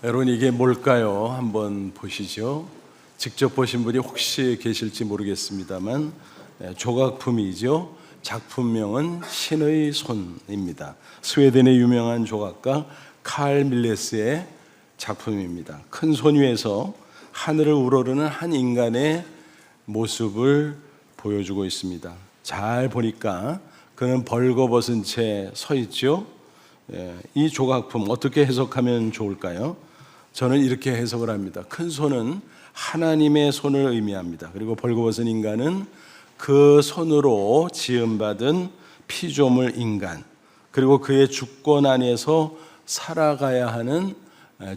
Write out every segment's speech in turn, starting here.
여러분, 이게 뭘까요? 한번 보시죠. 직접 보신 분이 혹시 계실지 모르겠습니다만 조각품이죠. 작품명은 신의 손입니다. 스웨덴의 유명한 조각가 칼 밀레스의 작품입니다. 큰 손 위에서 하늘을 우러르는 한 인간의 모습을 보여주고 있습니다. 잘 보니까 그는 벌거벗은 채 서 있죠. 이 조각품 어떻게 해석하면 좋을까요? 저는 이렇게 해석을 합니다. 큰 손은 하나님의 손을 의미합니다. 그리고 벌거벗은 인간은 그 손으로 지음받은 피조물 인간, 그리고 그의 주권 안에서 살아가야 하는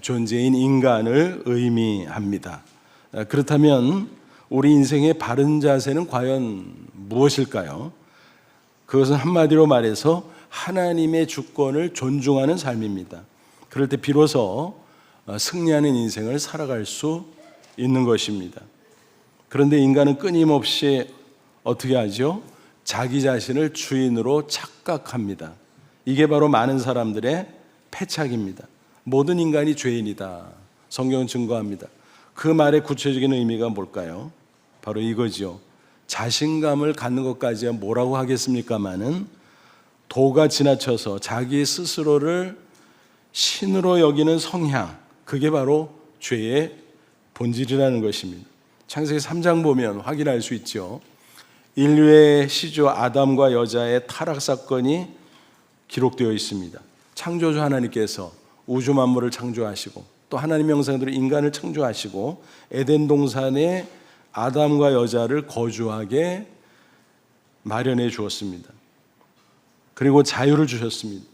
존재인 인간을 의미합니다. 그렇다면 우리 인생의 바른 자세는 과연 무엇일까요? 그것은 한마디로 말해서 하나님의 주권을 존중하는 삶입니다. 그럴 때 비로소 승리하는 인생을 살아갈 수 있는 것입니다. 그런데 인간은 끊임없이 어떻게 하죠? 자기 자신을 주인으로 착각합니다. 이게 바로 많은 사람들의 패착입니다. 모든 인간이 죄인이다. 성경은 증거합니다. 그 말의 구체적인 의미가 뭘까요? 바로 이거죠. 자신감을 갖는 것까지야 뭐라고 하겠습니까마는 도가 지나쳐서 자기 스스로를 신으로 여기는 성향, 그게 바로 죄의 본질이라는 것입니다. 창세기 3장 보면 확인할 수 있죠. 인류의 시조 아담과 여자의 타락 사건이 기록되어 있습니다. 창조주 하나님께서 우주 만물을 창조하시고 또 하나님의 형상대로 인간을 창조하시고 에덴 동산에 아담과 여자를 거주하게 마련해 주었습니다. 그리고 자유를 주셨습니다.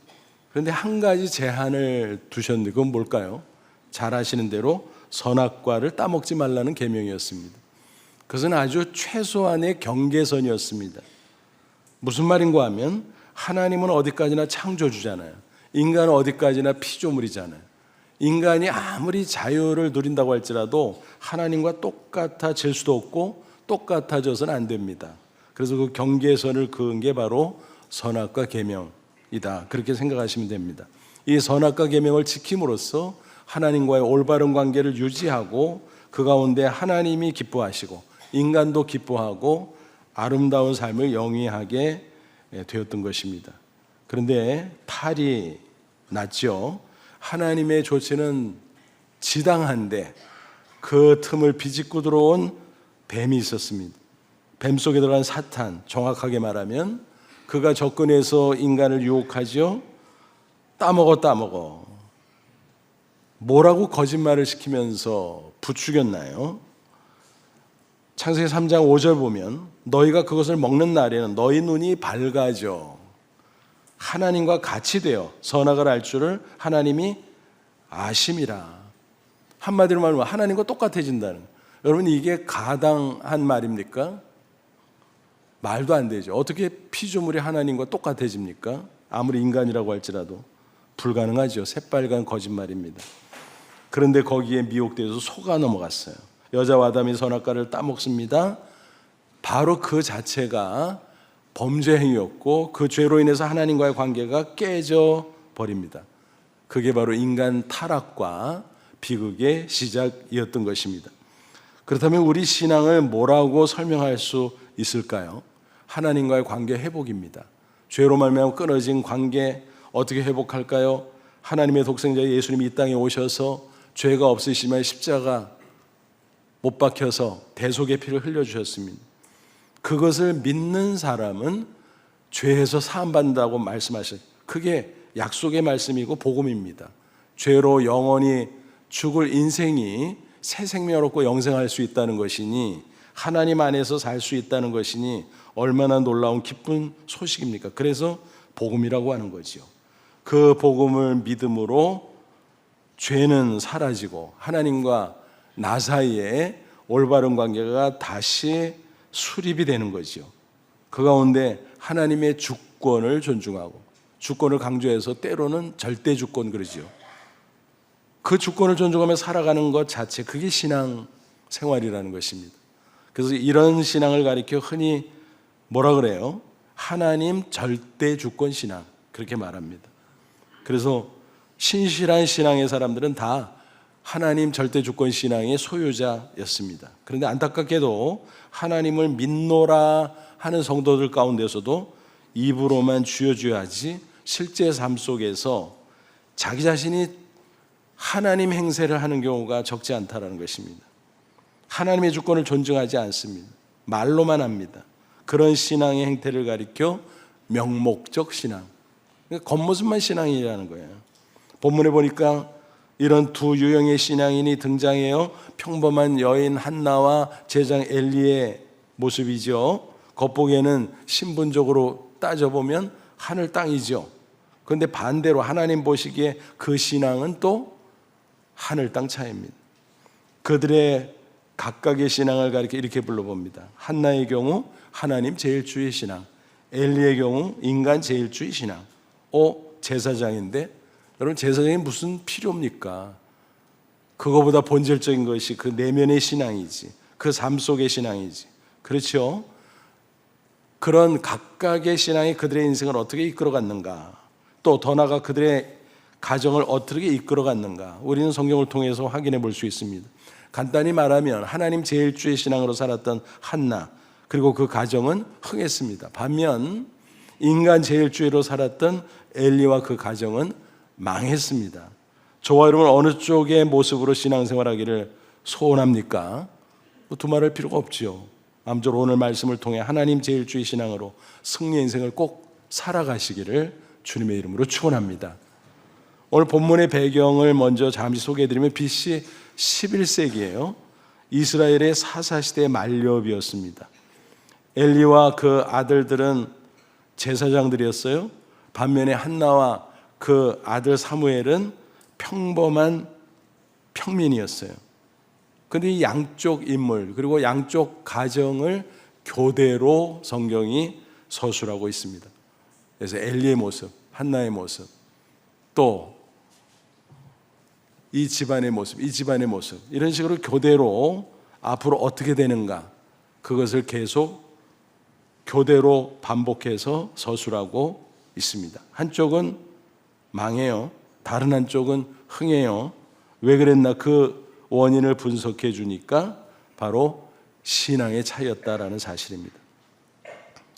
그런데 한 가지 제한을 두셨는데 그건 뭘까요? 잘 아시는 대로 선악과를 따먹지 말라는 계명이었습니다. 그것은 아주 최소한의 경계선이었습니다. 무슨 말인가 하면 하나님은 어디까지나 창조주잖아요. 인간은 어디까지나 피조물이잖아요. 인간이 아무리 자유를 누린다고 할지라도 하나님과 똑같아질 수도 없고 똑같아져서는 안 됩니다. 그래서 그 경계선을 그은 게 바로 선악과 계명이다. 그렇게 생각하시면 됩니다. 이 선악과 계명을 지킴으로써 하나님과의 올바른 관계를 유지하고 그 가운데 하나님이 기뻐하시고 인간도 기뻐하고 아름다운 삶을 영위하게 되었던 것입니다. 그런데 탈이 났죠. 하나님의 조치는 지당한데 그 틈을 비집고 들어온 뱀이 있었습니다. 뱀 속에 들어간 사탄, 정확하게 말하면 그가 접근해서 인간을 유혹하죠. 따먹어. 뭐라고 거짓말을 시키면서 부추겼나요? 창세기 3장 5절 보면 너희가 그것을 먹는 날에는 너희 눈이 밝아져 하나님과 같이 되어 선악을 알 줄을 하나님이 아심이라. 한마디로 말하면 하나님과 똑같아진다는. 여러분, 이게 가당한 말입니까? 말도 안 되죠. 어떻게 피조물이 하나님과 똑같아집니까? 아무리 인간이라고 할지라도 불가능하죠. 새빨간 거짓말입니다. 그런데 거기에 미혹되어서 속아 넘어갔어요. 여자와 아담이 선악과를 따먹습니다. 바로 그 자체가 범죄 행위였고 그 죄로 인해서 하나님과의 관계가 깨져 버립니다. 그게 바로 인간 타락과 비극의 시작이었던 것입니다. 그렇다면 우리 신앙을 뭐라고 설명할 수 있을까요? 하나님과의 관계 회복입니다. 죄로 말미암아 끊어진 관계 어떻게 회복할까요? 하나님의 독생자 예수님이 이 땅에 오셔서 죄가 없으시면 십자가 못 박혀서 대속의 피를 흘려주셨습니다. 그것을 믿는 사람은 죄에서 사함받는다고 말씀하셨어요. 그게 약속의 말씀이고 복음입니다. 죄로 영원히 죽을 인생이 새 생명을 얻고 영생할 수 있다는 것이니 하나님 안에서 살 수 있다는 것이니 얼마나 놀라운 기쁜 소식입니까? 그래서 복음이라고 하는 거죠. 그 복음을 믿음으로 죄는 사라지고 하나님과 나 사이에 올바른 관계가 다시 수립이 되는 거죠. 그 가운데 하나님의 주권을 존중하고 주권을 강조해서 때로는 절대 주권 그러죠. 그 주권을 존중하며 살아가는 것 자체, 그게 신앙 생활이라는 것입니다. 그래서 이런 신앙을 가리켜 흔히 뭐라 그래요? 하나님 절대 주권 신앙, 그렇게 말합니다. 그래서 신실한 신앙의 사람들은 다 하나님 절대 주권 신앙의 소유자였습니다. 그런데 안타깝게도 하나님을 믿노라 하는 성도들 가운데서도 입으로만 주여 주여 하지 실제 삶 속에서 자기 자신이 하나님 행세를 하는 경우가 적지 않다는 것입니다. 하나님의 주권을 존중하지 않습니다. 말로만 합니다. 그런 신앙의 행태를 가리켜 명목적 신앙, 그러니까 겉모습만 신앙이라는 거예요. 본문에 보니까 이런 두 유형의 신앙인이 등장해요. 평범한 여인 한나와 제장 엘리의 모습이죠. 겉보기에는 신분적으로 따져보면 하늘 땅이죠. 그런데 반대로 하나님 보시기에 그 신앙은 또 하늘 땅 차이입니다. 그들의 각각의 신앙을 가리켜 이렇게 불러봅니다. 한나의 경우 하나님 제일주의 신앙, 엘리의 경우 인간 제일주의 신앙. 제사장인데 여러분, 제사장이 무슨 필요입니까? 그거보다 본질적인 것이 그 내면의 신앙이지, 그 삶 속의 신앙이지. 그렇죠? 그런 각각의 신앙이 그들의 인생을 어떻게 이끌어갔는가, 또 더 나아가 그들의 가정을 어떻게 이끌어갔는가, 우리는 성경을 통해서 확인해 볼 수 있습니다. 간단히 말하면 하나님 제일주의 신앙으로 살았던 한나, 그리고 그 가정은 흥했습니다. 반면 인간 제일주의로 살았던 엘리와 그 가정은 망했습니다. 저와 여러분 어느 쪽의 모습으로 신앙생활하기를 소원합니까? 두말할 필요가 없지요. 아무쪼록 오늘 말씀을 통해 하나님 제일주의 신앙으로 승리 인생을 꼭 살아가시기를 주님의 이름으로 축원합니다. 오늘 본문의 배경을 먼저 잠시 소개해드리면 BC 11세기예요. 이스라엘의 사사시대의 만렵이었습니다. 엘리와 그 아들들은 제사장들이었어요. 반면에 한나와 그 아들 사무엘은 평범한 평민이었어요. 그런데 이 양쪽 인물 그리고 양쪽 가정을 교대로 성경이 서술하고 있습니다. 그래서 엘리의 모습, 한나의 모습, 또 이 집안의 모습, 이 집안의 모습, 이런 식으로 교대로 앞으로 어떻게 되는가, 그것을 계속 교대로 반복해서 서술하고 있습니다. 한쪽은 망해요. 다른 한쪽은 흥해요. 왜 그랬나, 그 원인을 분석해 주니까 바로 신앙의 차이였다라는 사실입니다.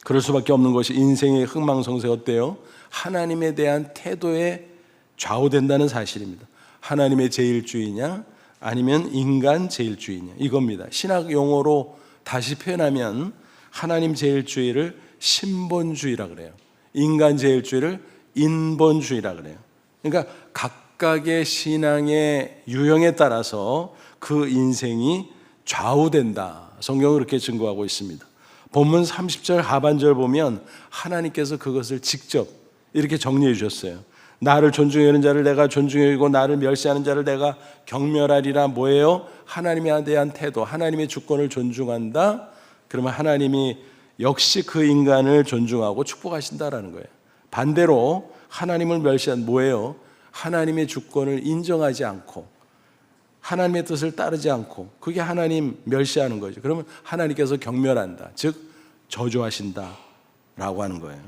그럴 수밖에 없는 것이 인생의 흥망성쇠 어때요? 하나님에 대한 태도에 좌우된다는 사실입니다. 하나님의 제일주의냐 아니면 인간 제일주의냐, 이겁니다. 신학 용어로 다시 표현하면 하나님 제일주의를 신본주의라 그래요. 인간 제일주의를 인본주의라 그래요. 그러니까 각각의 신앙의 유형에 따라서 그 인생이 좌우된다. 성경은 그렇게 증거하고 있습니다. 본문 30절 하반절 보면 하나님께서 그것을 직접 이렇게 정리해 주셨어요. 나를 존중하는 자를 내가 존중해 여기고 나를 멸시하는 자를 내가 경멸하리라. 뭐예요? 하나님에 대한 태도, 하나님의 주권을 존중한다. 그러면 하나님이 역시 그 인간을 존중하고 축복하신다라는 거예요. 반대로 하나님을 멸시한 뭐예요? 하나님의 주권을 인정하지 않고 하나님의 뜻을 따르지 않고, 그게 하나님 멸시하는 거죠. 그러면 하나님께서 경멸한다, 즉 저주하신다 라고 하는 거예요.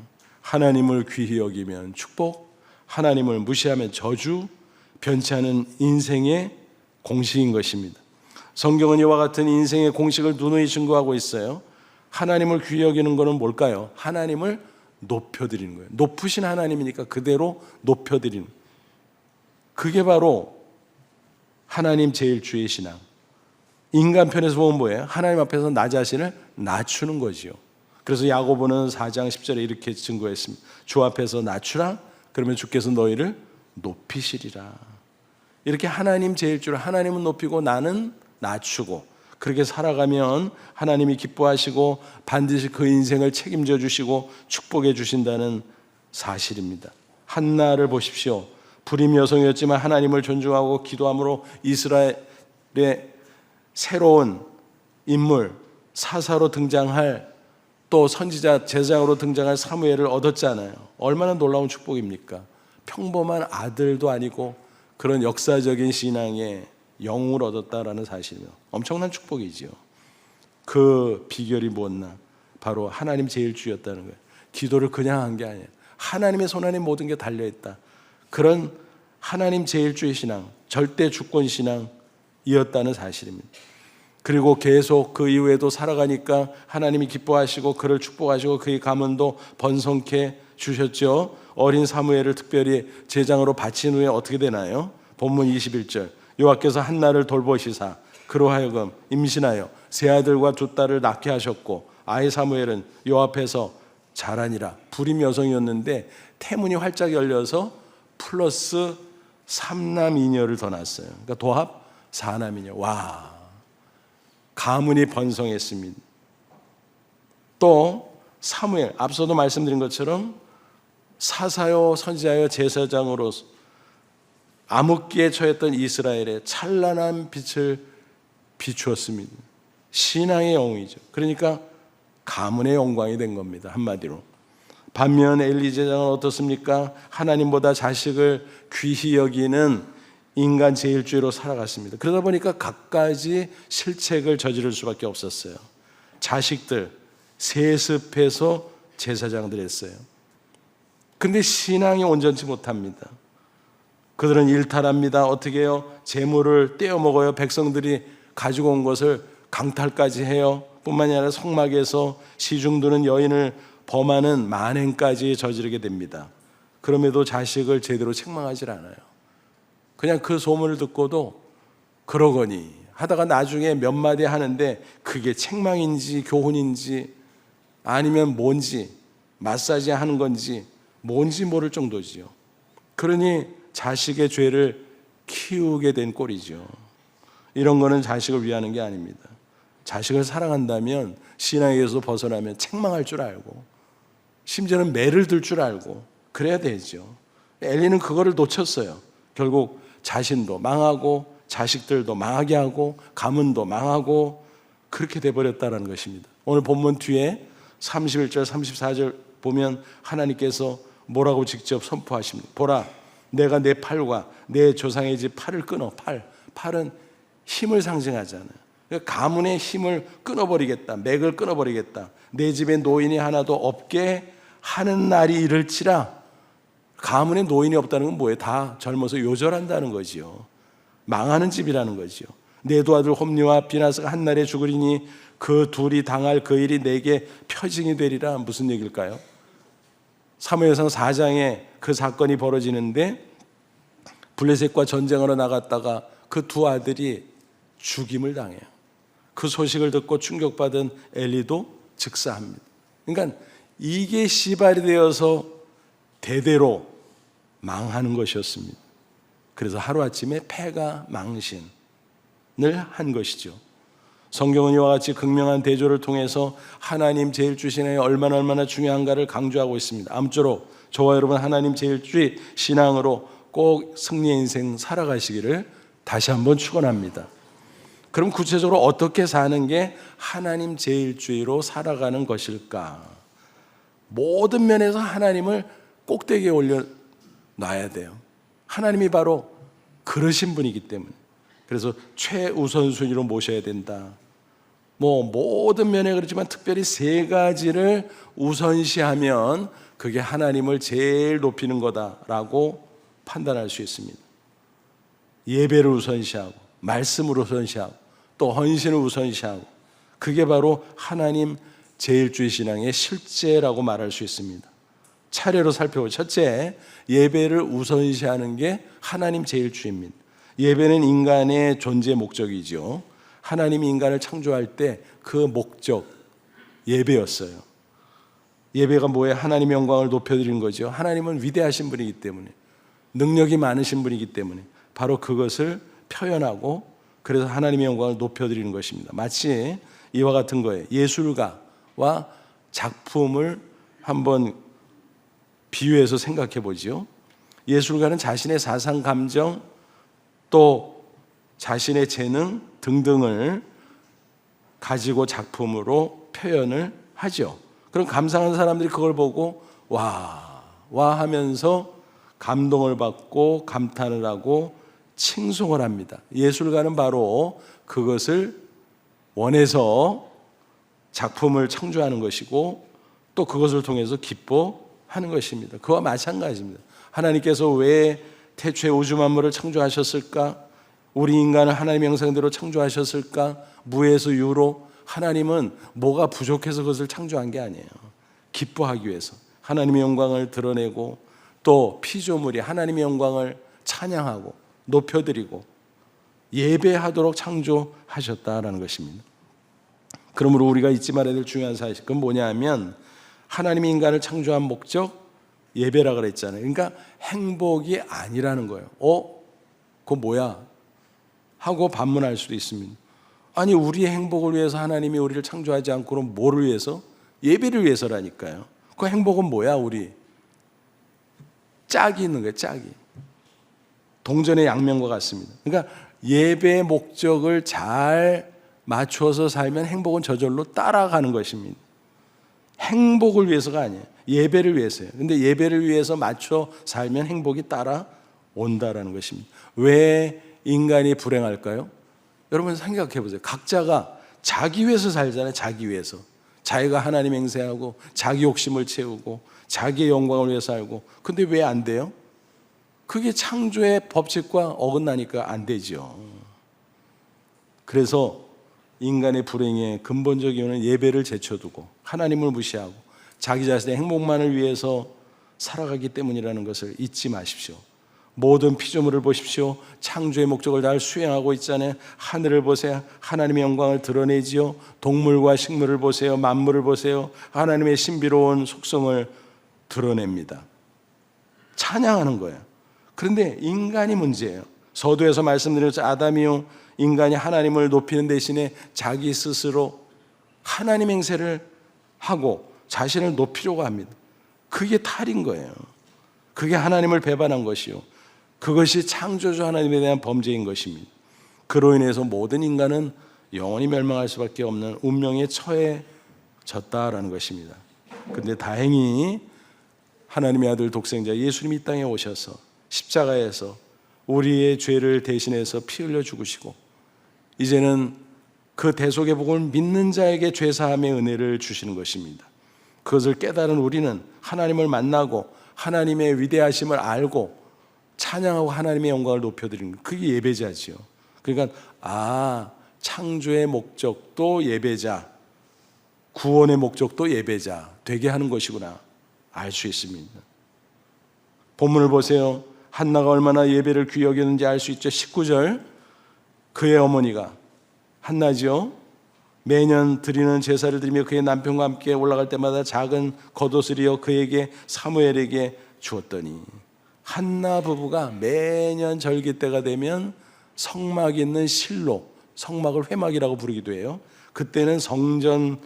하나님을 귀히 여기면 축복, 하나님을 무시하면 저주, 변치 않은 인생의 공식인 것입니다. 성경은 이와 같은 인생의 공식을 누누이 증거하고 있어요. 하나님을 귀히 여기는 것은 뭘까요? 하나님을 높여드리는 거예요. 높으신 하나님이니까 그대로 높여드리는, 그게 바로 하나님 제일주의 신앙. 인간 편에서 보면 뭐예요? 하나님 앞에서 나 자신을 낮추는 거지요. 그래서 야고보는 4장 10절에 이렇게 증거했습니다. 주 앞에서 낮추라, 그러면 주께서 너희를 높이시리라. 이렇게 하나님 제일주를, 하나님은 높이고 나는 낮추고, 그렇게 살아가면 하나님이 기뻐하시고 반드시 그 인생을 책임져 주시고 축복해 주신다는 사실입니다. 한나를 보십시오. 불임 여성이었지만 하나님을 존중하고 기도함으로 이스라엘의 새로운 인물, 사사로 등장할, 또 선지자 제사장으로 등장할 사무엘을 얻었잖아요. 얼마나 놀라운 축복입니까? 평범한 아들도 아니고 그런 역사적인 신앙의 영웅을 얻었다라는 사실이면 엄청난 축복이지요. 그 비결이 무엇나? 바로 하나님 제일주의였다는 거예요. 기도를 그냥 한 게 아니에요. 하나님의 손 안에 모든 게 달려있다. 그런 하나님 제일주의 신앙, 절대 주권 신앙, 이었다는 사실입니다. 그리고 계속 그 이후에도 살아가니까 하나님이 기뻐하시고 그를 축복하시고 그의 가문도 번성케 주셨죠. 어린 사무엘을 특별히 제장으로 바친 후에 어떻게 되나요? 본문 21절, 여호와께서 한나를 돌보시사 그로 하여금 임신하여 세 아들과 두 딸을 낳게 하셨고 아이 사무엘은 여호와 앞에서 자라니라. 불임 여성이었는데 태문이 활짝 열려서 플러스 3남 2녀를 더 낳았어요. 그러니까 도합 4남 2녀. 와, 가문이 번성했습니다. 또 사무엘, 앞서도 말씀드린 것처럼 사사요 선지자요 제사장으로서 암흑기에 처했던 이스라엘에 찬란한 빛을 비추었습니다. 신앙의 영웅이죠. 그러니까 가문의 영광이 된 겁니다. 한마디로. 반면 엘리 제장은 어떻습니까? 하나님보다 자식을 귀히 여기는 인간 제일주의로 살아갔습니다. 그러다 보니까 갖가지 실책을 저지를 수밖에 없었어요. 자식들 세습해서 제사장들 했어요. 근데 신앙이 온전치 못합니다. 그들은 일탈합니다. 어떻게 해요? 재물을 떼어 먹어요. 백성들이 가지고 온 것을 강탈까지 해요. 뿐만이 아니라 성막에서 시중드는 여인을 범하는 만행까지 저지르게 됩니다. 그럼에도 자식을 제대로 책망하지 않아요. 그냥 그 소문을 듣고도 그러거니 하다가 나중에 몇 마디 하는데 그게 책망인지 교훈인지 아니면 뭔지 마사지 하는 건지 뭔지 모를 정도지요. 그러니 자식의 죄를 키우게 된 꼴이죠. 이런 거는 자식을 위하는 게 아닙니다. 자식을 사랑한다면 신앙에서 벗어나면 책망할 줄 알고 심지어는 매를 들 줄 알고 그래야 되죠. 엘리는 그거를 놓쳤어요. 결국 자신도 망하고 자식들도 망하게 하고 가문도 망하고 그렇게 돼버렸다는 것입니다. 오늘 본문 뒤에 31절 34절 보면 하나님께서 뭐라고 직접 선포하십니다. 보라, 내가 내 팔과 내 조상의 집 팔을 끊어. 팔은 힘을 상징하잖아요. 가문의 힘을 끊어버리겠다. 맥을 끊어버리겠다. 내 집에 노인이 하나도 없게 하는 날이 이를지라. 가문에 노인이 없다는 건 뭐예요? 다 젊어서 요절한다는 거지요. 망하는 집이라는 거지요. 내 두 아들 홈리와 비나스가 한날에 죽으리니 그 둘이 당할 그 일이 내게 표징이 되리라. 무슨 얘기일까요? 사무엘상 4장에 그 사건이 벌어지는데 블레셋과 전쟁하러 나갔다가 그 두 아들이 죽임을 당해요. 그 소식을 듣고 충격받은 엘리도 즉사합니다. 그러니까 이게 시발이 되어서 대대로 망하는 것이었습니다. 그래서 하루아침에 패가 망신을 한 것이죠. 성경은 이와 같이 극명한 대조를 통해서 하나님 제일주신이 얼마나 중요한가를 강조하고 있습니다. 아무쪼록 저와 여러분 하나님 제일주의 신앙으로 꼭 승리의 인생 살아가시기를 다시 한번 축원합니다. 그럼 구체적으로 어떻게 사는 게 하나님 제일주의로 살아가는 것일까? 모든 면에서 하나님을 꼭대기에 올려놔야 돼요. 하나님이 바로 그러신 분이기 때문에. 그래서 최우선순위로 모셔야 된다. 모든 면에 그렇지만 특별히 세 가지를 우선시하면 그게 하나님을 제일 높이는 거다라고 판단할 수 있습니다. 예배를 우선시하고 말씀을 우선시하고 또 헌신을 우선시하고 그게 바로 하나님 제일주의 신앙의 실제라고 말할 수 있습니다. 차례로 살펴보죠. 첫째, 예배를 우선시하는 게 하나님 제일주의입니다. 예배는 인간의 존재 목적이죠. 하나님이 인간을 창조할 때 그 목적 예배였어요. 예배가 뭐예요? 하나님의 영광을 높여드리는 거죠. 하나님은 위대하신 분이기 때문에 능력이 많으신 분이기 때문에 바로 그것을 표현하고 그래서 하나님의 영광을 높여드리는 것입니다. 마치 이와 같은 거예요. 예술가와 작품을 한번 비유해서 생각해 보죠. 예술가는 자신의 사상, 감정 또 자신의 재능 등등을 가지고 작품으로 표현을 하죠. 그럼 감상하는 사람들이 그걸 보고 와 하면서 감동을 받고 감탄을 하고 칭송을 합니다. 예술가는 바로 그것을 원해서 작품을 창조하는 것이고 또 그것을 통해서 기뻐하는 것입니다. 그와 마찬가지입니다. 하나님께서 왜 태초에 우주 만물을 창조하셨을까? 우리 인간을 하나님의 형상대로 창조하셨을까? 무에서 유로. 하나님은 뭐가 부족해서 그것을 창조한 게 아니에요. 기뻐하기 위해서 하나님의 영광을 드러내고 또 피조물이 하나님의 영광을 찬양하고 높여드리고 예배하도록 창조하셨다라는 것입니다. 그러므로 우리가 잊지 말아야 될 중요한 사실, 그건 뭐냐면 하나님이 인간을 창조한 목적, 예배라 그랬잖아요. 그러니까 행복이 아니라는 거예요. 그거 뭐야? 하고 반문할 수도 있습니다. 아니, 우리의 행복을 위해서 하나님이 우리를 창조하지 않고 그럼 뭐를 위해서? 예배를 위해서라니까요. 그 행복은 뭐야? 우리 짝이 있는 거예요. 짝이. 동전의 양면과 같습니다. 그러니까 예배의 목적을 잘 맞춰서 살면 행복은 저절로 따라가는 것입니다. 행복을 위해서가 아니에요. 예배를 위해서예요. 근데 예배를 위해서 맞춰 살면 행복이 따라온다라는 것입니다. 왜 인간이 불행할까요? 여러분 생각해 보세요. 각자가 자기 위해서 살잖아요. 자기 위해서. 자기가 하나님 행세하고 자기 욕심을 채우고 자기의 영광을 위해서 살고. 근데 왜 안 돼요? 그게 창조의 법칙과 어긋나니까 안 되죠. 그래서 인간의 불행의 근본적 이유는 예배를 제쳐두고 하나님을 무시하고 자기 자신의 행복만을 위해서 살아가기 때문이라는 것을 잊지 마십시오. 모든 피조물을 보십시오. 창조의 목적을 잘 수행하고 있잖아요. 하늘을 보세요. 하나님의 영광을 드러내지요. 동물과 식물을 보세요. 만물을 보세요. 하나님의 신비로운 속성을 드러냅니다. 찬양하는 거예요. 그런데 인간이 문제예요. 서두에서 말씀드렸죠. 아담이요, 인간이 하나님을 높이는 대신에 자기 스스로 하나님 행세를 하고 자신을 높이려고 합니다. 그게 탈인 거예요. 그게 하나님을 배반한 것이요, 그것이 창조주 하나님에 대한 범죄인 것입니다. 그로 인해서 모든 인간은 영원히 멸망할 수밖에 없는 운명에 처해졌다라는 것입니다. 그런데 다행히 하나님의 아들 독생자 예수님이 이 땅에 오셔서 십자가에서 우리의 죄를 대신해서 피 흘려 죽으시고 이제는 그 대속의 복음을 믿는 자에게 죄사함의 은혜를 주시는 것입니다. 그것을 깨달은 우리는 하나님을 만나고 하나님의 위대하심을 알고 찬양하고 하나님의 영광을 높여드리는 것, 그게 예배자지요. 그러니까 창조의 목적도 예배자, 구원의 목적도 예배자 되게 하는 것이구나 알 수 있습니다. 본문을 보세요. 한나가 얼마나 예배를 귀히 여겼는지 알 수 있죠. 19절, 그의 어머니가 한나지요, 매년 드리는 제사를 드리며 그의 남편과 함께 올라갈 때마다 작은 겉옷을 이어 그에게 사무엘에게 주었더니, 한나 부부가 매년 절기 때가 되면 성막이 있는 실로, 성막을 회막이라고 부르기도 해요. 그때는 성전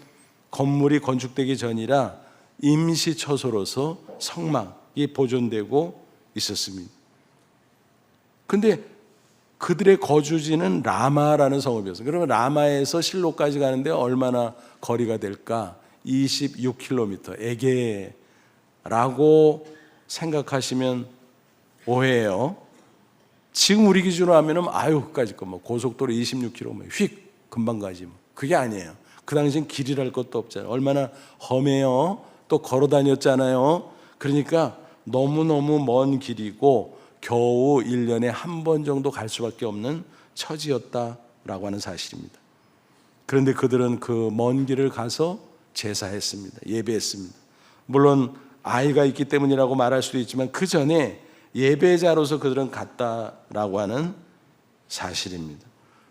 건물이 건축되기 전이라 임시처소로서 성막이 보존되고 있었습니다. 근데 그들의 거주지는 라마라는 성읍이었어요. 그러면 라마에서 실로까지 가는데 얼마나 거리가 될까? 26km, 에게라고 생각하시면 오해예요. 지금 우리 기준으로 하면은 그까짓 거 고속도로 26km 휙 금방 가지 그게 아니에요. 그 당시엔 길이랄 것도 없잖아요. 얼마나 험해요. 또 걸어 다녔잖아요. 그러니까 너무너무 먼 길이고 겨우 1년에 한 번 정도 갈 수밖에 없는 처지였다라고 하는 사실입니다. 그런데 그들은 그 먼 길을 가서 제사했습니다. 예배했습니다. 물론 아이가 있기 때문이라고 말할 수도 있지만 그 전에 예배자로서 그들은 갔다라고 하는 사실입니다.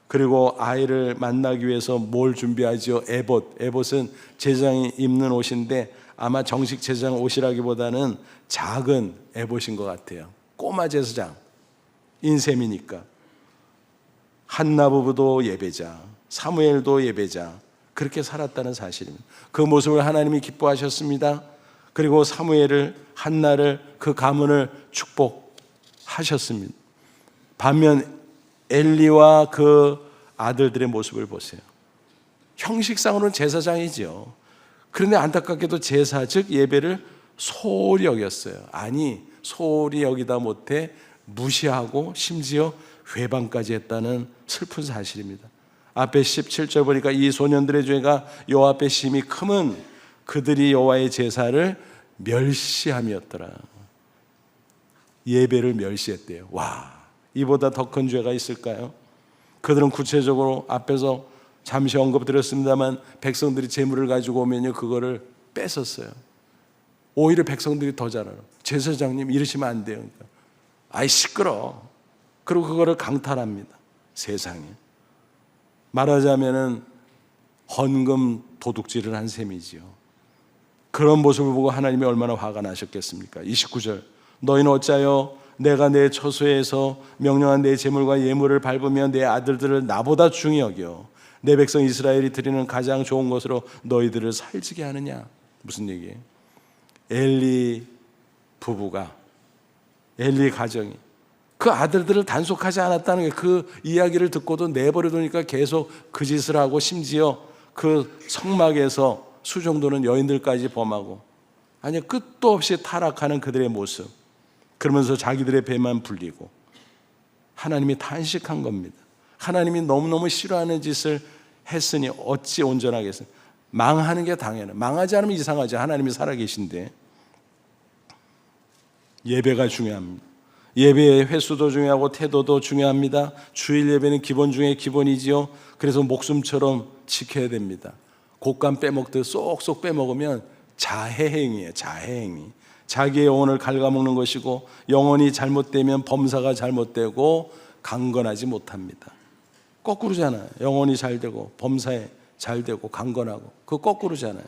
그리고 아이를 만나기 위해서 뭘 준비하지요? 에봇은 제사장이 입는 옷인데 아마 정식 제사장 옷이라기보다는 작은 에봇인 것 같아요. 꼬마 제사장 인셈이니까. 한나 부부도 예배자, 사무엘도 예배자, 그렇게 살았다는 사실입니다. 그 모습을 하나님이 기뻐하셨습니다. 그리고 사무엘을, 한나를, 그 가문을 축복하셨습니다. 반면 엘리와 그 아들들의 모습을 보세요. 형식상으로는 제사장이죠. 그런데 안타깝게도 제사, 즉 예배를 소홀히 여겼어요. 아니, 소홀히 여기다 못해 무시하고 심지어 회방까지 했다는 슬픈 사실입니다. 앞에 17절 보니까 이 소년들의 죄가 여호와 앞에 심히 크면 그들이 여호와의 제사를 멸시함이었더라. 예배를 멸시했대요. 와, 이보다 더 큰 죄가 있을까요? 그들은 구체적으로 앞에서 잠시 언급드렸습니다만 백성들이 재물을 가지고 오면요 그거를 뺏었어요. 오히려 백성들이 더 잘 알아요. 제사장님 이러시면 안 돼요. 그러니까 아이 시끄러. 그리고 그거를 강탈합니다. 세상에. 말하자면은 헌금 도둑질을 한 셈이지요. 그런 모습을 보고 하나님이 얼마나 화가 나셨겠습니까? 29절 너희는 어찌하여 내가 내 처소에서 명령한 내 재물과 예물을 밟으며 내 아들들을 나보다 중히 여겨 내 백성 이스라엘이 드리는 가장 좋은 것으로 너희들을 살찌게 하느냐. 무슨 얘기예요? 엘리 부부가 엘리 가정이 그 아들들을 단속하지 않았다는 게 그 이야기를 듣고도 내버려 두니까 계속 그 짓을 하고 심지어 그 성막에서 수종도는 여인들까지 범하고 아니 끝도 없이 타락하는 그들의 모습 그러면서 자기들의 배만 불리고 하나님이 탄식한 겁니다. 하나님이 너무너무 싫어하는 짓을 했으니 어찌 온전하겠어요. 망하는 게 당연해. 망하지 않으면 이상하죠. 하나님이 살아계신데. 예배가 중요합니다. 예배의 횟수도 중요하고 태도도 중요합니다. 주일 예배는 기본 중에 기본이지요. 그래서 목숨처럼 지켜야 됩니다. 곶감 빼먹듯 쏙쏙 빼먹으면 자해행위예요. 자해행위. 자기의 영혼을 갉아먹는 것이고 영혼이 잘못되면 범사가 잘못되고 강건하지 못합니다. 거꾸로잖아요. 영혼이 잘되고 범사에 잘되고 강건하고 그 거꾸로잖아요.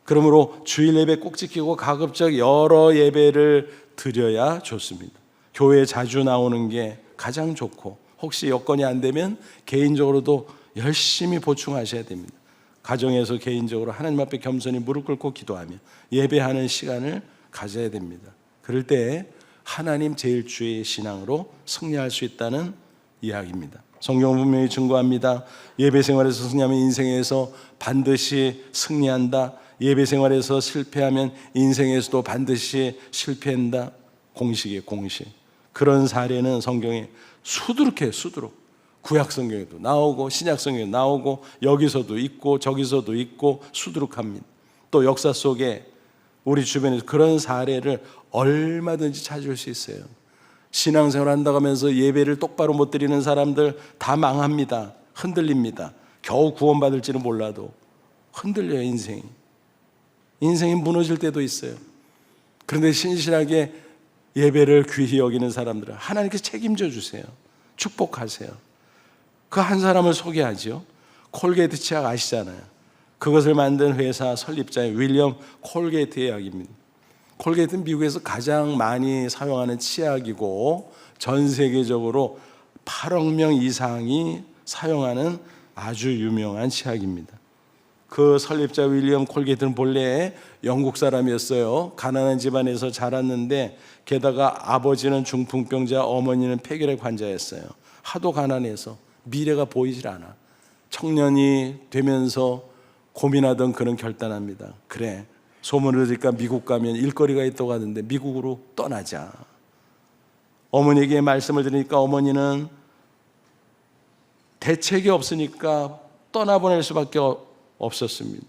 그러므로 주일 예배 꼭 지키고 가급적 여러 예배를 드려야 좋습니다. 교회에 자주 나오는 게 가장 좋고 혹시 여건이 안 되면 개인적으로도 열심히 보충하셔야 됩니다. 가정에서 개인적으로 하나님 앞에 겸손히 무릎 꿇고 기도하며 예배하는 시간을 가져야 됩니다. 그럴 때 하나님 제일주의 신앙으로 승리할 수 있다는 이야기입니다. 성경은 분명히 증거합니다. 예배 생활에서 승리하면 인생에서 반드시 승리한다. 예배 생활에서 실패하면 인생에서도 반드시 실패한다. 공식이에요, 공식. 그런 사례는 성경에 수두룩해요, 수두룩. 구약 성경에도 나오고 신약 성경에 나오고 여기서도 있고 저기서도 있고 수두룩합니다. 또 역사 속에 우리 주변에서 그런 사례를 얼마든지 찾을 수 있어요. 신앙생활 한다고 하면서 예배를 똑바로 못 드리는 사람들 다 망합니다. 흔들립니다. 겨우 구원받을지는 몰라도 흔들려요. 인생이 무너질 때도 있어요. 그런데 신실하게 예배를 귀히 여기는 사람들은 하나님께서 책임져 주세요. 축복하세요. 그 한 사람을 소개하죠. 콜게이트 치약 아시잖아요. 그것을 만든 회사 설립자의 윌리엄 콜게이트의 이야기입니다. 콜게이트는 미국에서 가장 많이 사용하는 치약이고 전 세계적으로 8억 명 이상이 사용하는 아주 유명한 치약입니다. 그 설립자 윌리엄 콜게이트는 본래 영국 사람이었어요. 가난한 집안에서 자랐는데 게다가 아버지는 중풍병자, 어머니는 폐결핵 환자였어요. 하도 가난해서 미래가 보이질 않아. 청년이 되면서 고민하던 그는 결단합니다. 그래, 소문을 들으니까 미국 가면 일거리가 있다고 하는데 미국으로 떠나자. 어머니에게 말씀을 드리니까 어머니는 대책이 없으니까 떠나보낼 수밖에 없었습니다.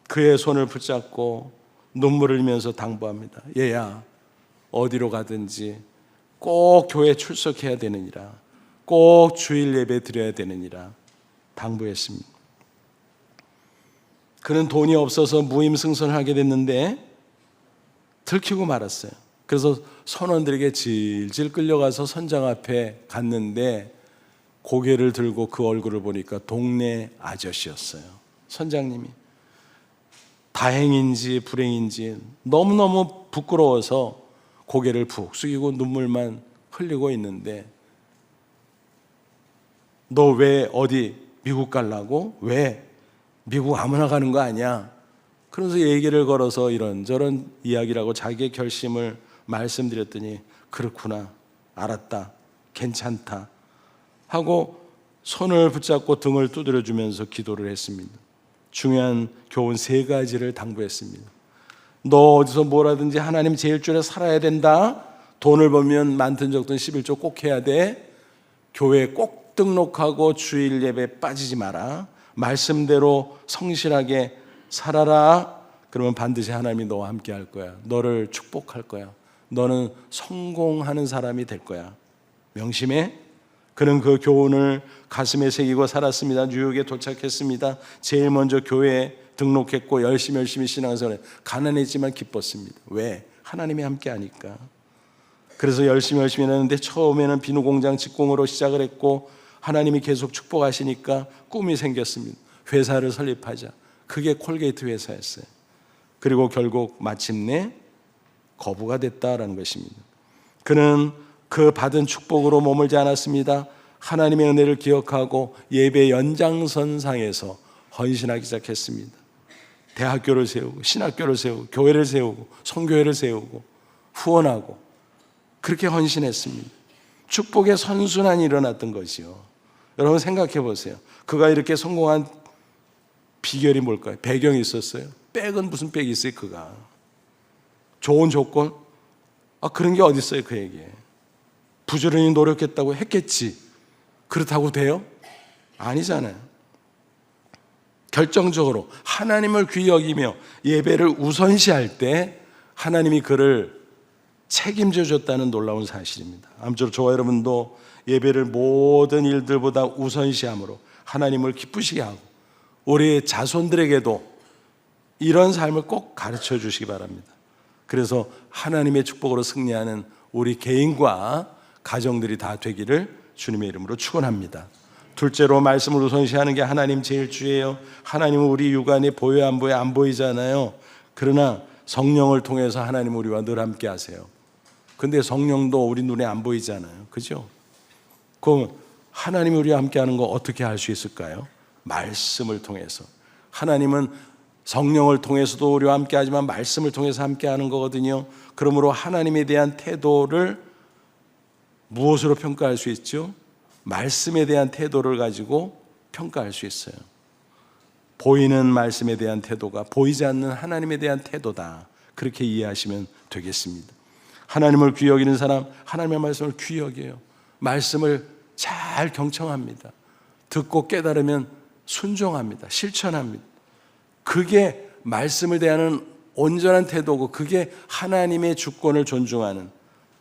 그의 손을 붙잡고 눈물을 흘리면서 당부합니다. 얘야, 어디로 가든지 꼭 교회 출석해야 되느니라. 꼭 주일 예배 드려야 되느니라 당부했습니다. 그는 돈이 없어서 무임승선을 하게 됐는데 들키고 말았어요. 그래서 선원들에게 질질 끌려가서 선장 앞에 갔는데 고개를 들고 그 얼굴을 보니까 동네 아저씨였어요. 선장님이. 다행인지 불행인지 너무너무 부끄러워서 고개를 푹 숙이고 눈물만 흘리고 있는데 너 왜 어디 미국 가려고? 왜? 미국 아무나 가는 거 아니야? 그러면서 얘기를 걸어서 이런저런 이야기라고 자기의 결심을 말씀드렸더니 그렇구나, 알았다, 괜찮다 하고 손을 붙잡고 등을 두드려주면서 기도를 했습니다. 중요한 교훈 3가지를 당부했습니다. 너 어디서 뭐라든지 하나님 제일줄에 살아야 된다. 돈을 벌면 많든 적든 11조 꼭 해야 돼. 교회에 꼭 등록하고 주일 예배 빠지지 마라. 말씀대로 성실하게 살아라. 그러면 반드시 하나님이 너와 함께 할 거야. 너를 축복할 거야. 너는 성공하는 사람이 될 거야. 명심해. 그는 그 교훈을 가슴에 새기고 살았습니다. 뉴욕에 도착했습니다. 제일 먼저 교회에 등록했고 열심히 신앙생활을 가난했지만 기뻤습니다. 왜? 하나님이 함께 하니까. 그래서 열심히 했는데 처음에는 비누 공장 직공으로 시작을 했고 하나님이 계속 축복하시니까 꿈이 생겼습니다. 회사를 설립하자. 그게 콜게이트 회사였어요. 그리고 결국 마침내 거부가 됐다라는 것입니다. 그는 그 받은 축복으로 머물지 않았습니다. 하나님의 은혜를 기억하고 예배 연장선상에서 헌신하기 시작했습니다. 대학교를 세우고 신학교를 세우고 교회를 세우고 선교회를 세우고 후원하고 그렇게 헌신했습니다. 축복의 선순환이 일어났던 것이요. 여러분 생각해 보세요. 그가 이렇게 성공한 비결이 뭘까요? 배경이 있었어요. 백은 무슨 백이 있어요? 그가 좋은 조건? 그런 게 어디 있어요? 그에게 부지런히 노력했다고 했겠지. 그렇다고 돼요? 아니잖아요. 결정적으로 하나님을 귀히 여기며 예배를 우선시할 때 하나님이 그를 책임져 줬다는 놀라운 사실입니다. 아무쪼록 저와 여러분도 예배를 모든 일들보다 우선시함으로 하나님을 기쁘시게 하고 우리 자손들에게도 이런 삶을 꼭 가르쳐 주시기 바랍니다. 그래서 하나님의 축복으로 승리하는 우리 개인과 가정들이 다 되기를 주님의 이름으로 축원합니다. 둘째로 말씀을 우선시하는 게 하나님 제일 주예요. 하나님은 우리 육안에 보여 안 보여 안 보이잖아요. 그러나 성령을 통해서 하나님 우리와 늘 함께 하세요. 근데 성령도 우리 눈에 안 보이잖아요. 그죠? 그럼 하나님이 우리와 함께 하는 거 어떻게 할 수 있을까요? 말씀을 통해서. 하나님은 성령을 통해서도 우리와 함께 하지만 말씀을 통해서 함께 하는 거거든요. 그러므로 하나님에 대한 태도를 무엇으로 평가할 수 있죠? 말씀에 대한 태도를 가지고 평가할 수 있어요. 보이는 말씀에 대한 태도가 보이지 않는 하나님에 대한 태도다. 그렇게 이해하시면 되겠습니다. 하나님을 귀히 여기는 사람, 하나님의 말씀을 귀히 여겨요. 말씀을 잘 경청합니다. 듣고 깨달으면 순종합니다. 실천합니다. 그게 말씀을 대하는 온전한 태도고 그게 하나님의 주권을 존중하는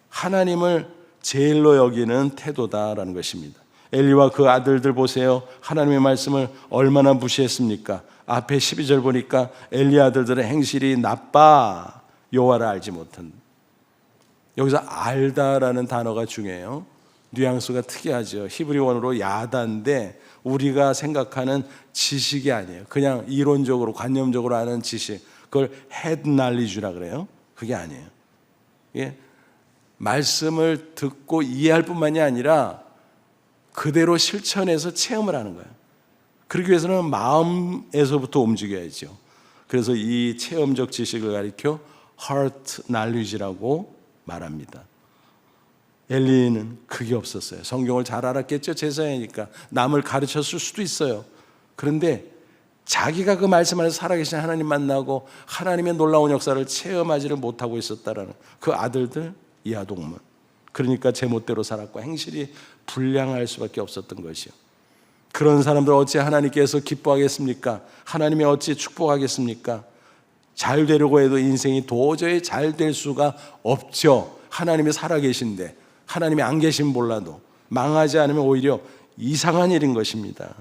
하나님을 제일로 여기는 태도다라는 것입니다. 엘리와 그 아들들 보세요. 하나님의 말씀을 얼마나 무시했습니까? 앞에 12절 보니까 엘리 아들들의 행실이 나빠 여호와를 알지 못한다. 여기서 알다라는 단어가 중요해요. 뉘앙스가 특이하죠. 히브리어로 야다인데 우리가 생각하는 지식이 아니에요. 그냥 이론적으로 관념적으로 아는 지식. 그걸 head knowledge라 그래요. 그게 아니에요. 예? 말씀을 듣고 이해할 뿐만이 아니라 그대로 실천해서 체험을 하는 거예요. 그러기 위해서는 마음에서부터 움직여야죠. 그래서 이 체험적 지식을 가리켜 heart knowledge라고 말합니다. 엘리는 그게 없었어요. 성경을 잘 알았겠죠. 제사장이니까 남을 가르쳤을 수도 있어요. 그런데 자기가 그 말씀 안에서 살아계신 하나님 만나고 하나님의 놀라운 역사를 체험하지를 못하고 있었다라는 그 아들들 이하동문. 그러니까 제멋대로 살았고 행실이 불량할 수밖에 없었던 것이요. 그런 사람들 어찌 하나님께서 기뻐하겠습니까? 하나님이 어찌 축복하겠습니까? 잘 되려고 해도 인생이 도저히 잘 될 수가 없죠. 하나님이 살아계신데 하나님이 안 계시면 몰라도 망하지 않으면 오히려 이상한 일인 것입니다.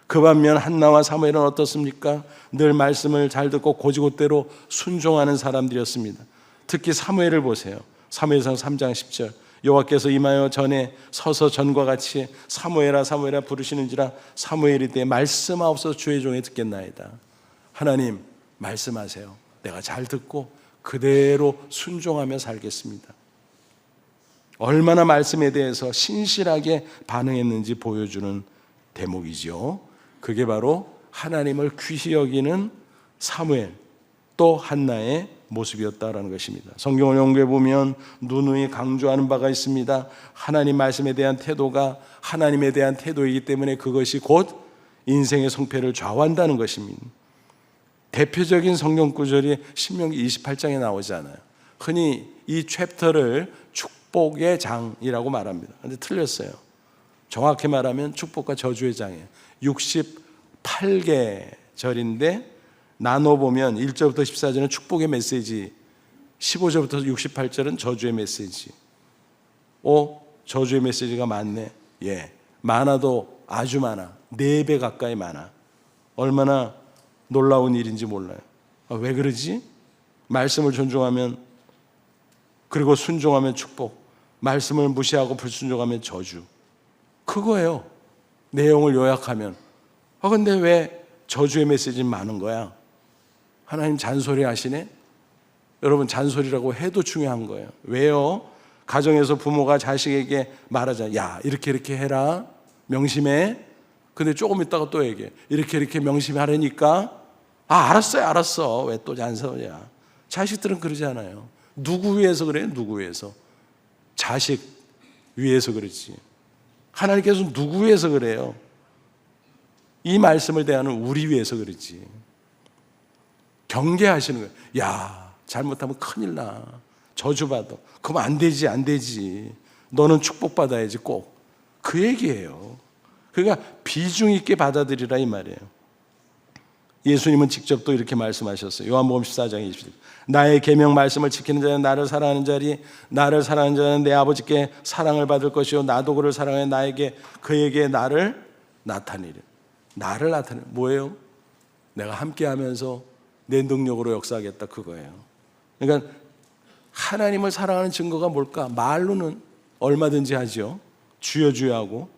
그 반면 한나와 사무엘은 어떻습니까? 늘 말씀을 잘 듣고 고지고대로 순종하는 사람들이었습니다. 특히 사무엘을 보세요. 사무엘상 3장 10절 여호와께서 임하여 전에 서서 전과 같이 사무엘아 사무엘아 부르시는지라 사무엘이 때 말씀하옵소서 주의 종이 듣겠나이다. 하나님 말씀하세요. 내가 잘 듣고 그대로 순종하며 살겠습니다. 얼마나 말씀에 대해서 신실하게 반응했는지 보여주는 대목이죠. 그게 바로 하나님을 귀히 여기는 사무엘 또 한나의 모습이었다라는 것입니다. 성경을 연구해 보면 누누이 강조하는 바가 있습니다. 하나님 말씀에 대한 태도가 하나님에 대한 태도이기 때문에 그것이 곧 인생의 성패를 좌우한다는 것입니다. 대표적인 성경 구절이 신명기 28장에 나오잖아요. 흔히 이 챕터를 축복의 장이라고 말합니다. 그런데 틀렸어요. 정확히 말하면 축복과 저주의 장이에요. 68개 절인데 나눠보면 1절부터 14절은 축복의 메시지, 15절부터 68절은 저주의 메시지. 저주의 메시지가 많네. 많아도 아주 많아. 4배 가까이 많아. 얼마나 놀라운 일인지 몰라요. 왜 그러지? 말씀을 존중하면, 그리고 순종하면 축복, 말씀을 무시하고 불순종하면 저주. 그거예요. 내용을 요약하면. 근데 왜 저주의 메시지는 많은 거야? 하나님 잔소리 하시네? 여러분, 잔소리라고 해도 중요한 거예요. 왜요? 가정에서 부모가 자식에게 말하잖아요. 야, 이렇게 해라. 명심해. 근데 조금 있다가 또 얘기해. 이렇게 명심하라니까. 알았어. 왜 또 잔소리야? 자식들은 그러지 않아요. 누구 위해서 그래요? 누구 위해서? 자식 위해서 그렇지. 하나님께서 누구 위해서 그래요? 이 말씀을 대하는 우리 위해서 그렇지. 경계하시는 거예요. 야, 잘못하면 큰일 나. 저주받아. 그럼 안 되지. 너는 축복받아야지 꼭. 그 얘기예요. 그러니까 비중 있게 받아들이라 이 말이에요. 예수님은 직접 또 이렇게 말씀하셨어요. 요한복음 14장 20절. 나의 계명 말씀을 지키는 자는 나를 사랑하는 자리, 나를 사랑하는 자는 내 아버지께 사랑을 받을 것이요 나도 그를 사랑해 그에게 나를 나타내리라. 나를 나타내. 뭐예요? 내가 함께하면서 내 능력으로 역사하겠다, 그거예요. 그러니까 하나님을 사랑하는 증거가 뭘까? 말로는 얼마든지 하죠. 주여 하고.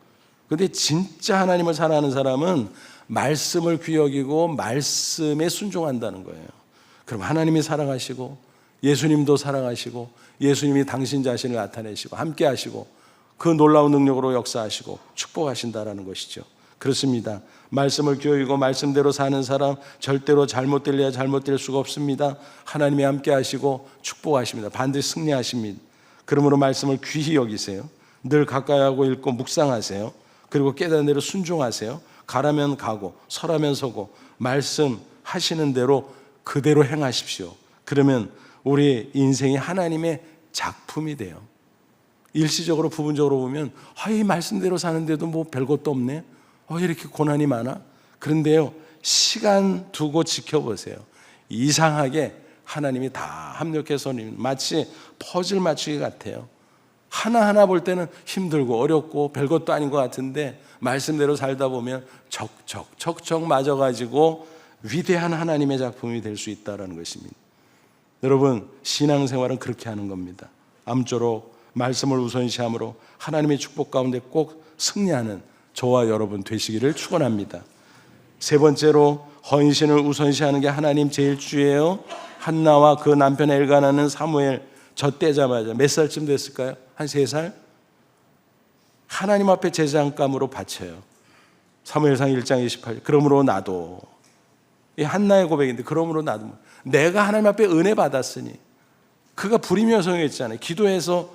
그런데 진짜 하나님을 사랑하는 사람은 말씀을 귀히 여기고 말씀에 순종한다는 거예요. 그럼 하나님이 사랑하시고 예수님도 사랑하시고 예수님이 당신 자신을 나타내시고 함께 하시고 그 놀라운 능력으로 역사하시고 축복하신다라는 것이죠. 그렇습니다. 말씀을 귀히 여기고 말씀대로 사는 사람 절대로 잘못될 수가 없습니다. 하나님이 함께 하시고 축복하십니다. 반드시 승리하십니다. 그러므로 말씀을 귀히 여기세요. 늘 가까이 하고 읽고 묵상하세요. 그리고 깨달은 대로 순종하세요. 가라면 가고 서라면 서고 말씀하시는 대로 그대로 행하십시오. 그러면 우리 인생이 하나님의 작품이 돼요. 일시적으로 부분적으로 보면 이 말씀대로 사는데도 뭐 별것도 없네. 이렇게 고난이 많아. 그런데요, 시간 두고 지켜보세요. 이상하게 하나님이 다 합력해서 마치 퍼즐 맞추기 같아요. 하나하나 볼 때는 힘들고 어렵고 별것도 아닌 것 같은데 말씀대로 살다 보면 척척 맞아가지고 위대한 하나님의 작품이 될 수 있다는 것입니다. 여러분, 신앙생활은 그렇게 하는 겁니다. 아무쪼록 말씀을 우선시함으로 하나님의 축복 가운데 꼭 승리하는 저와 여러분 되시기를 축원합니다. 세 번째로 헌신을 우선시하는 게 하나님 제일 주예요. 한나와 그 남편 엘가나는 사무엘 젖대자마자 몇 살쯤 됐을까요? 한 3살? 하나님 앞에 제사장감으로 바쳐요. 사무엘상 1장 28절. 그러므로 나도. 이 한나의 고백인데 그러므로 나도. 내가 하나님 앞에 은혜 받았으니. 그가 불임의 여성이었잖아요. 기도해서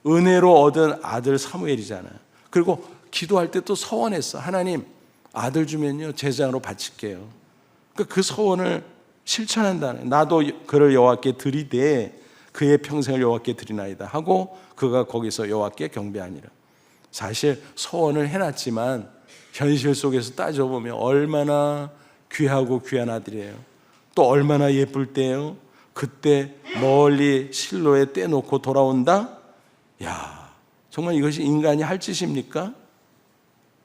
은혜로 얻은 아들 사무엘이잖아요. 그리고 기도할 때 또 서원했어. 하나님, 아들 주면요 제사장으로 바칠게요. 그러니까 그 서원을 실천한다는. 나도 그를 여호와께 드리되 그의 평생을 여호와께 드리나이다 하고 그가 거기서 여호와께 경배하니라. 사실 소원을 해놨지만 현실 속에서 따져보면 얼마나 귀하고 귀한 아들이에요. 또 얼마나 예쁠 때예요. 그때 멀리 실로에 떼놓고 돌아온다. 야, 정말 이것이 인간이 할 짓입니까?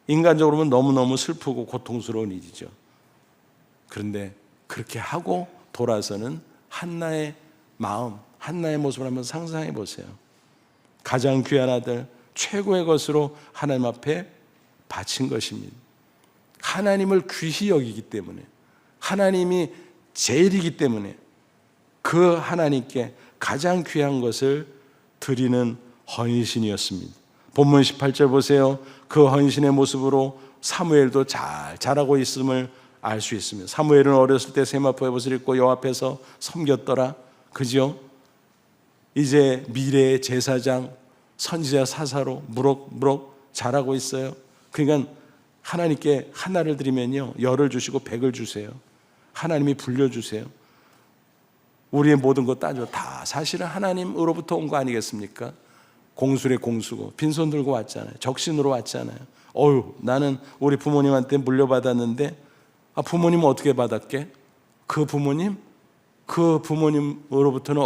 인간적으로 보면 너무너무 슬프고 고통스러운 일이죠. 그런데 그렇게 하고 돌아서는 한나의 마음, 한나의 모습을 한번 상상해 보세요. 가장 귀한 아들, 최고의 것으로 하나님 앞에 바친 것입니다. 하나님을 귀히 여기기 때문에, 하나님이 제일이기 때문에 그 하나님께 가장 귀한 것을 드리는 헌신이었습니다. 본문 18절 보세요. 그 헌신의 모습으로 사무엘도 잘 자라고 있음을 알 수 있습니다. 사무엘은 어렸을 때 세마포의 옷을 입고 여호와 앞에서 섬겼더라. 그죠? 이제 미래의 제사장, 선지자 사사로 무럭무럭 자라고 있어요. 그러니까 하나님께 하나를 드리면요, 열을 주시고 100을 주세요. 하나님이 불려주세요. 우리의 모든 것 따져 다 사실은 하나님으로부터 온 거 아니겠습니까? 공술의 공수고 빈손 들고 왔잖아요. 적신으로 왔잖아요. 나는 우리 부모님한테 물려받았는데 부모님은 어떻게 받았게? 그 부모님으로부터는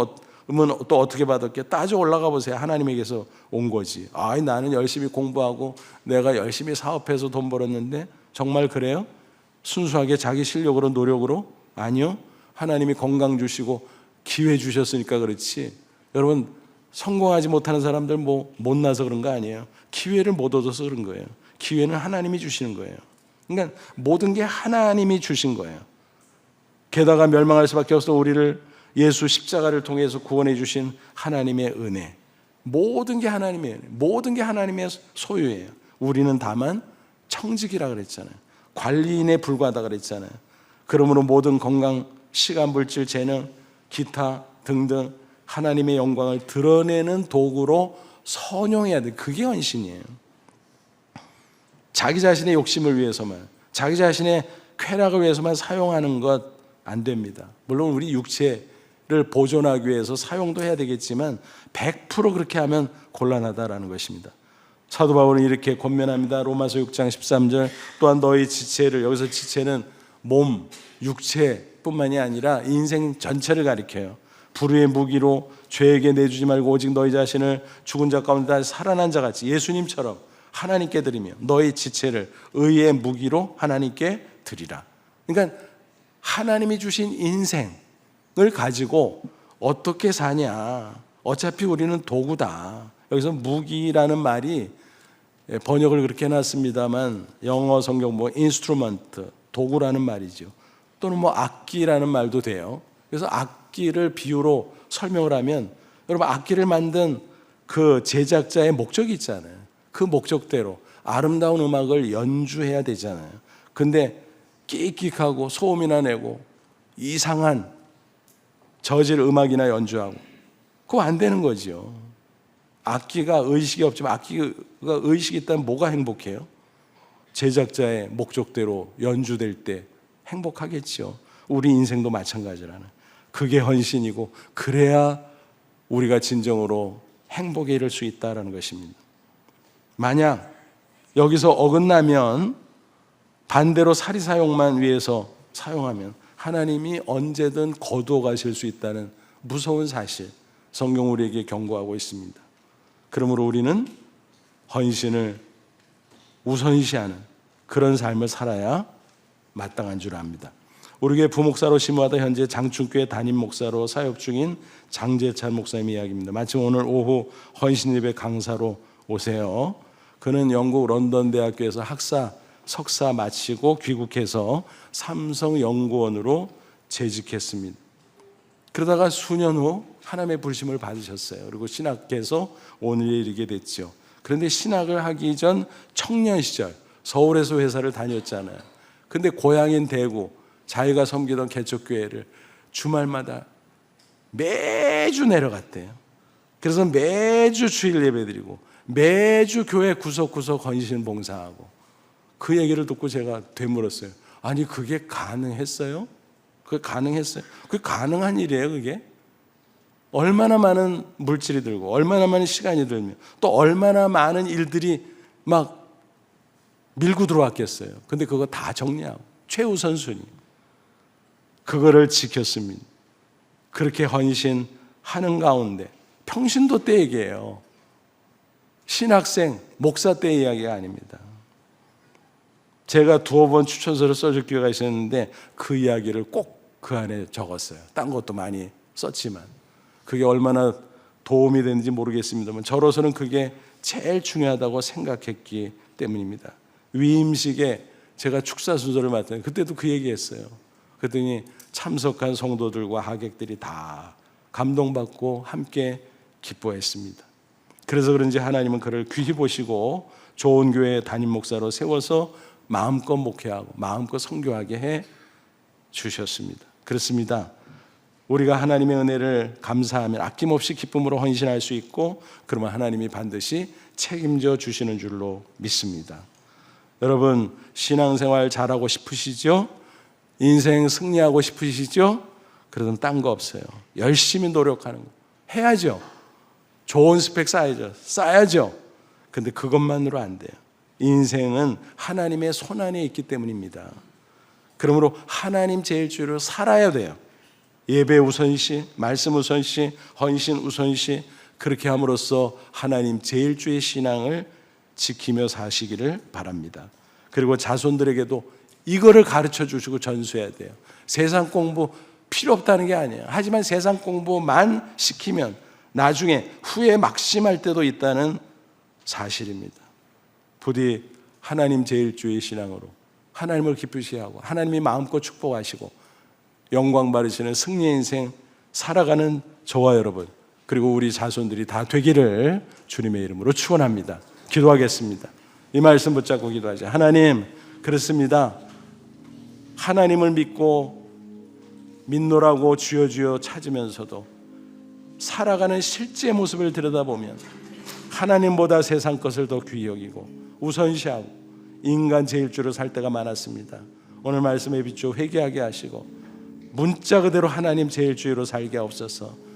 그러면 또 어떻게 받을게? 따져 올라가 보세요. 하나님에게서 온 거지. 나는 열심히 공부하고 내가 열심히 사업해서 돈 벌었는데 정말 그래요? 순수하게 자기 실력으로 노력으로? 아니요. 하나님이 건강 주시고 기회 주셨으니까 그렇지. 여러분 성공하지 못하는 사람들 못나서 그런 거 아니에요. 기회를 못 얻어서 그런 거예요. 기회는 하나님이 주시는 거예요. 그러니까 모든 게 하나님이 주신 거예요. 게다가 멸망할 수밖에 없어 우리를 예수 십자가를 통해서 구원해 주신 하나님의 은혜. 모든 게 하나님의 은혜. 모든 게 하나님의 소유예요. 우리는 다만 청직이라 그랬잖아요. 관리인에 불과하다 그랬잖아요. 그러므로 모든 건강, 시간, 물질, 재능, 기타 등등 하나님의 영광을 드러내는 도구로 선용해야 돼. 그게 헌신이에요. 자기 자신의 욕심을 위해서만, 자기 자신의 쾌락을 위해서만 사용하는 것 안 됩니다. 물론 우리 육체를 보존하기 위해서 사용도 해야 되겠지만 100% 그렇게 하면 곤란하다라는 것입니다. 사도 바울은 이렇게 권면합니다. 로마서 6장 13절 또한 너희 지체를, 여기서 지체는 몸, 육체뿐만이 아니라 인생 전체를 가리켜요. 불의의 무기로 죄에게 내주지 말고 오직 너희 자신을 죽은 자 가운데 살아난 자 같이 예수님처럼 하나님께 드리며 너희 지체를 의의 무기로 하나님께 드리라. 그러니까 하나님이 주신 인생을 가지고 어떻게 사냐. 어차피 우리는 도구다. 여기서 무기라는 말이 번역을 그렇게 해놨습니다만 영어 성경 instrument, 도구라는 말이죠. 또는 악기라는 말도 돼요. 그래서 악기를 비유로 설명을 하면 여러분 악기를 만든 그 제작자의 목적이 있잖아요. 그 목적대로 아름다운 음악을 연주해야 되잖아요. 근데 끽끽하고 소음이나 내고 이상한 저질 음악이나 연주하고 그거 안 되는 거죠. 악기가 의식이 없지만 악기가 의식이 있다면 뭐가 행복해요? 제작자의 목적대로 연주될 때 행복하겠죠. 우리 인생도 마찬가지라는. 그게 헌신이고 그래야 우리가 진정으로 행복에 이를 수 있다는 것입니다. 만약 여기서 어긋나면 반대로 사리사욕만 위해서 사용하면 하나님이 언제든 거두어 가실 수 있다는 무서운 사실, 성경 우리에게 경고하고 있습니다. 그러므로 우리는 헌신을 우선시하는 그런 삶을 살아야 마땅한 줄 압니다. 우리 교회 부목사로 심호하다 현재 장충교회 담임 목사로 사역 중인 장재찬 목사님 이야기입니다. 마침 오늘 오후 헌신 예배 강사로 오세요. 그는 영국 런던 대학교에서 석사 마치고 귀국해서 삼성연구원으로 재직했습니다. 그러다가 수년 후 하나님의 부르심을 받으셨어요. 그리고 신학해서 오늘에 이르게 됐죠. 그런데 신학을 하기 전 청년 시절 서울에서 회사를 다녔잖아요. 근데 고향인 대구 자기가 섬기던 개척교회를 주말마다 매주 내려갔대요. 그래서 매주 주일 예배드리고 매주 교회 구석구석 헌신 봉사하고 그 얘기를 듣고 제가 되물었어요. 아니 그게 가능했어요? 그게 가능했어요? 그게 가능한 일이에요 그게? 얼마나 많은 물질이 들고 얼마나 많은 시간이 들며 또 얼마나 많은 일들이 막 밀고 들어왔겠어요. 근데 그거 다 정리하고 최우선순위 그거를 지켰습니다. 그렇게 헌신하는 가운데 평신도 때 얘기예요. 신학생, 목사 때 이야기가 아닙니다. 제가 두어 번 추천서를 써줄 기회가 있었는데 그 이야기를 꼭 그 안에 적었어요. 딴 것도 많이 썼지만 그게 얼마나 도움이 되는지 모르겠습니다만 저로서는 그게 제일 중요하다고 생각했기 때문입니다. 위임식에 제가 축사 순서를 맡았는데 그때도 그 얘기했어요. 그랬더니 참석한 성도들과 하객들이 다 감동받고 함께 기뻐했습니다. 그래서 그런지 하나님은 그를 귀히 보시고 좋은 교회 담임 목사로 세워서 마음껏 목회하고 마음껏 선교하게 해 주셨습니다. 그렇습니다. 우리가 하나님의 은혜를 감사하면 아낌없이 기쁨으로 헌신할 수 있고 그러면 하나님이 반드시 책임져 주시는 줄로 믿습니다. 여러분 신앙생활 잘하고 싶으시죠? 인생 승리하고 싶으시죠? 그러면 딴 거 없어요. 열심히 노력하는 거 해야죠. 좋은 스펙 쌓아야죠. 근데 그것만으로 안 돼요. 인생은 하나님의 손안에 있기 때문입니다. 그러므로 하나님 제일주의로 살아야 돼요. 예배 우선시, 말씀 우선시, 헌신 우선시, 그렇게 함으로써 하나님 제일주의 신앙을 지키며 사시기를 바랍니다. 그리고 자손들에게도 이거를 가르쳐 주시고 전수해야 돼요. 세상 공부 필요 없다는 게 아니에요. 하지만 세상 공부만 시키면 나중에 후회 막심할 때도 있다는 사실입니다. 부디 하나님 제일주의 신앙으로 하나님을 기쁘시게 하고 하나님이 마음껏 축복하시고 영광 받으시는 승리의 인생 살아가는 저와 여러분, 그리고 우리 자손들이 다 되기를 주님의 이름으로 축원합니다. 기도하겠습니다. 이 말씀 붙잡고 기도하죠. 하나님, 그렇습니다. 하나님을 믿고 믿노라고 주여 주여 찾으면서도 살아가는 실제 모습을 들여다보면 하나님보다 세상 것을 더 귀히 여기고 우선시하고 인간 제일주로 살 때가 많았습니다. 오늘 말씀에 비추어 회개하게 하시고 문자 그대로 하나님 제일주의로 살게 하옵소서.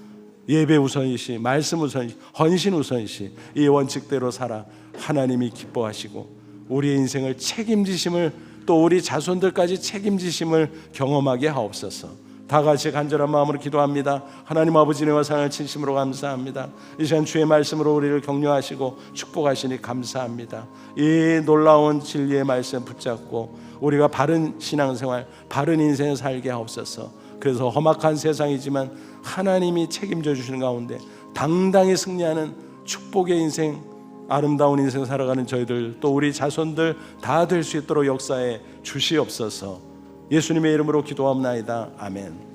예배 우선시, 말씀 우선시, 헌신 우선시, 이 원칙대로 살아 하나님이 기뻐하시고 우리의 인생을 책임지심을, 또 우리 자손들까지 책임지심을 경험하게 하옵소서. 다 같이 간절한 마음으로 기도합니다. 하나님 아버지 은혜와 사랑을 진심으로 감사합니다. 이 시간 주의 말씀으로 우리를 격려하시고 축복하시니 감사합니다. 이 놀라운 진리의 말씀 붙잡고 우리가 바른 신앙생활, 바른 인생을 살게 하옵소서. 그래서 험악한 세상이지만 하나님이 책임져 주시는 가운데 당당히 승리하는 축복의 인생, 아름다운 인생 살아가는 저희들, 또 우리 자손들 다 될 수 있도록 역사에 주시옵소서. 예수님의 이름으로 기도합나이다. 아멘.